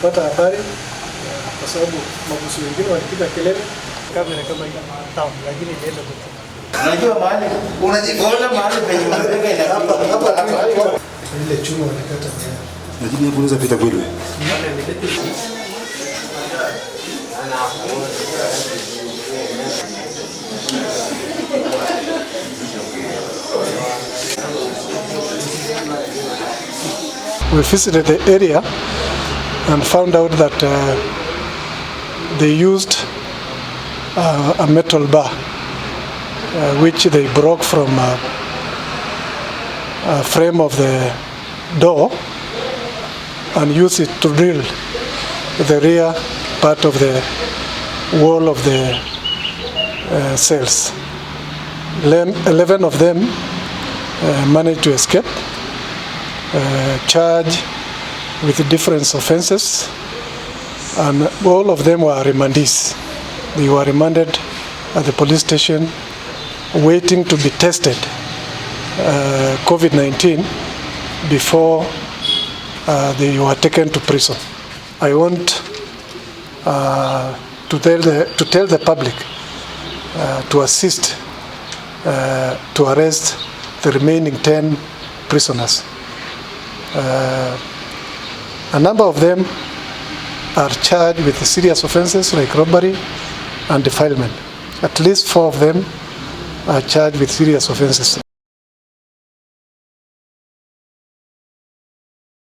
kupata habari kwa sababu mabosi wengine walipiga kelele kamera kama hii town, lakini ilienda kote. Unajua mahali unajiona mahali penye unapeka inafika ile chuma walikata nyaya. Lakini hapo unaweza pita kweli. We visited the area and found out that they used a metal bar which they broke from a frame of the door and used it to drill the rear part of the wall of the cells. 11 of them managed to escape, charged with different offenses, and all of them were remandees. They were remanded at the police station waiting to be tested COVID-19 before they were taken to prison. I want to tell the public to assist to arrest the remaining 10 prisoners. A number of them are charged with serious offenses like robbery and defilement. At least 4 of them are charged with serious offenses.